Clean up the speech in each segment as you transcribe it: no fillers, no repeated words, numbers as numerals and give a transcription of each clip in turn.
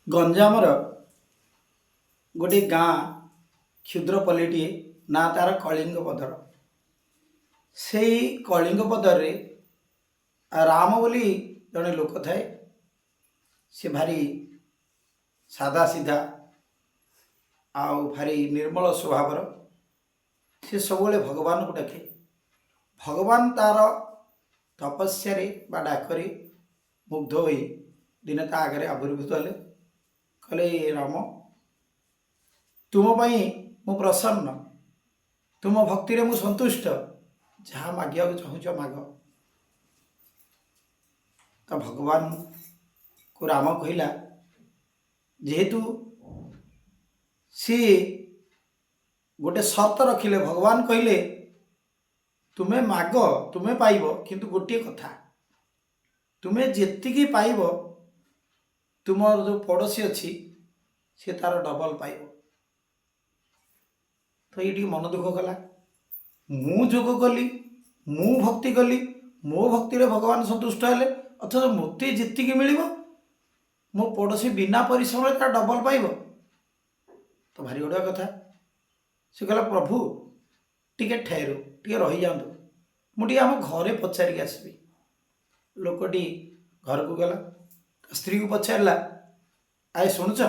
ଗଞ୍ଜାମର ଗୋଟିଏ ଗାଁ କ୍ଷୁଦ୍ରପଲ୍ଲୀଟିଏ ନା ତାର କଳିଙ୍ଗପଦର। ସେଇ କଳିଙ୍ଗପଦରେ ରାମ ବୋଲି ଜଣେ ଲୋକ ଥାଏ। ସେ ଭାରି ସାଧା ସିଧା ଆଉ ଭାରି ନିର୍ମଳ ସ୍ୱଭାବର। ସେ ସବୁବେଳେ ଭଗବାନଙ୍କୁ ଡାକେ। ଭଗବାନ ତାର ତପସ୍ୟାରେ ବା ଡାକରେ ମୁଗ୍ଧ ହୋଇ ଦିନେ ତା ଆଗରେ ଆବିର୍ଭୂତ ହେଲେ। କହିଲେ, ରାମ, ତୁମ ପାଇଁ ମୁଁ ପ୍ରସନ୍ନ, ତୁମ ଭକ୍ତିରେ ମୁଁ ସନ୍ତୁଷ୍ଟ, ଯାହା ମାଗିବାକୁ ଚାହୁଁଛ ମାଗ। ତ ଭଗବାନକୁ ରାମ କହିଲା, ଯେହେତୁ ସିଏ ଗୋଟେ ସର୍ତ୍ତ ରଖିଲେ, ଭଗବାନ କହିଲେ ତୁମେ ମାଗ, ତୁମେ ପାଇବ, କିନ୍ତୁ ଗୋଟିଏ କଥା, ତୁମେ ଯେତିକି ପାଇବ ତୁମର ଯେଉଁ ପଡ଼ୋଶୀ ଅଛି ସେ ତାର ଡବଲ ପାଇବ। ତ ଏଇ ଟିକେ ମନ ଦୁଃଖ କଲା। ମୁଁ ଯୋଗ କଲି, ମୁଁ ଭକ୍ତି କଲି, ମୋ ଭକ୍ତିରେ ଭଗବାନ ସନ୍ତୁଷ୍ଟ ହେଲେ, ଅଥଚ ମୋତେ ଯେତିକି ମିଳିବ ମୋ ପଡ଼ୋଶୀ ବିନା ପରିଶ୍ରମରେ ତାର ଡବଲ ପାଇବ। ତ ଭାରି ବଢ଼ିଆ କଥା। ସେ କହିଲା, ପ୍ରଭୁ ଟିକେ ଠେରୁ, ଟିକେ ରହିଯାଆନ୍ତୁ, ମୁଁ ଟିକେ ଆମ ଘରେ ପଚାରିକି ଆସିବି। ଲୋକଟି ଘରକୁ ଗଲା, ସ୍ତ୍ରୀକୁ ପଚାରିଲା, ଆଏ ଶୁଣୁଛ?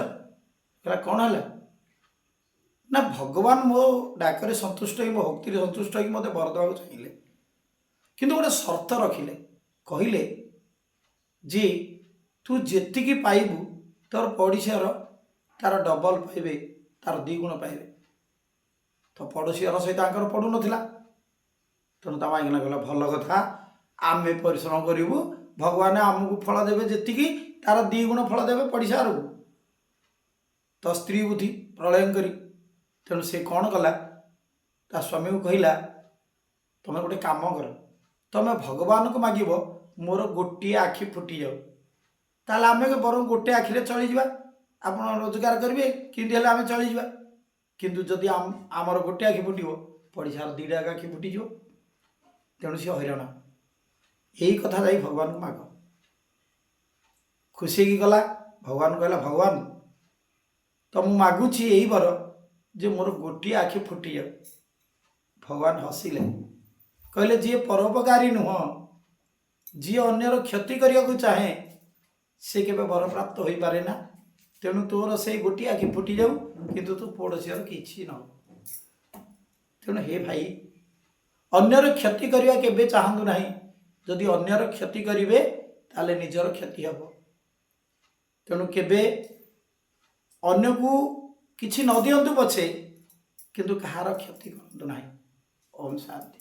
କହିଲା, କ'ଣ ହେଲା? ନା, ଭଗବାନ ମୋ ଡାକରେ ସନ୍ତୁଷ୍ଟ ହୋଇ, ମୋ ଭକ୍ତିରେ ସନ୍ତୁଷ୍ଟ ହୋଇକି ମୋତେ ବର ଦେବାକୁ ଚାହିଁଲେ, କିନ୍ତୁ ଗୋଟେ ସର୍ତ୍ତ ରଖିଲେ। କହିଲେ ଯେ ତୁ ଯେତିକି ପାଇବୁ ତୋର ପଡ଼ିଶାର ତାର ଡବଲ ପାଇବେ, ତାର 2 ଗୁଣ ପାଇବେ। ତ ପଡ଼ୋଶୀର ସହିତ ତାଙ୍କର ପଡ଼ୁନଥିଲା। ତେଣୁ ତା ମାଇକିନା କହିଲା, ଭଲ କଥା, ଆମେ ପରିଶ୍ରମ କରିବୁ, ଭଗବାନ ଆମକୁ ଫଳ ଦେବେ ଯେତିକି, ତାର 2 ଗୁଣ ଫଳ ଦେବେ ପଡ଼ିଶାରକୁ। ତ ସ୍ତ୍ରୀ ବୁଦ୍ଧି ପ୍ରଳୟଙ୍କରୀ। ତେଣୁ ସେ କ'ଣ କଲା, ତା ସ୍ୱାମୀକୁ କହିଲା, ତମେ ଗୋଟେ କାମ କର, ତମେ ଭଗବାନଙ୍କୁ ମାଗିବ ମୋର ଗୋଟିଏ ଆଖି ଫୁଟିଯାଉ, ତାହେଲେ ଆମେ ବରଂ ଗୋଟେ ଆଖିରେ ଚଳିଯିବା, ଆପଣ ରୋଜଗାର କରିବେ, କେମିତି ହେଲେ ଆମେ ଚଳିଯିବା। କିନ୍ତୁ ଯଦି ଆମର ଗୋଟେ ଆଖି ଫୁଟିବ, ପଡ଼ିଶାର 2ଟା ଆଖି ଫୁଟିଯିବ। ତେଣୁ ସେ ହଇରାଣ। ଏଇ କଥା ଯାଇ ଭଗବାନଙ୍କୁ ମାଗ। ଖୁସି ହେଇକି ଗଲା। ଭଗବାନ କହିଲା, ଭଗବାନ ତ ମୁଁ ମାଗୁଛି ଏଇ ବର ଯେ ମୋର ଗୋଟିଏ ଆଖି ଫୁଟିଯାଉ। ଭଗବାନ ହସିଲେ, କହିଲେ, ଯିଏ ପରୋପକାରୀ ନୁହଁ, ଯିଏ ଅନ୍ୟର କ୍ଷତି କରିବାକୁ ଚାହେଁ, ସେ କେବେ ବରପ୍ରାପ୍ତ ହୋଇପାରେ ନା। ତେଣୁ ତୋର ସେଇ ଗୋଟିଏ ଆଖି ଫୁଟିଯାଉ, କିନ୍ତୁ ତୁ ପଡ଼ୋଶୀର କିଛି ନ ହଉ। ତେଣୁ ହେ ଭାଇ, ଅନ୍ୟର କ୍ଷତି କରିବା କେବେ ଚାହାନ୍ତୁ ନାହିଁ। ଯଦି ଅନ୍ୟର କ୍ଷତି କରିବେ ତାହେଲେ ନିଜର କ୍ଷତି ହେବ। ତେଣୁ କେବେ ଅନ୍ୟକୁ କିଛି ନ ଦିଅନ୍ତୁ ପଛେ, କିନ୍ତୁ କାହାର କ୍ଷତି କରନ୍ତୁ ନାହିଁ। ଓମ୍ ଶାନ୍ତି।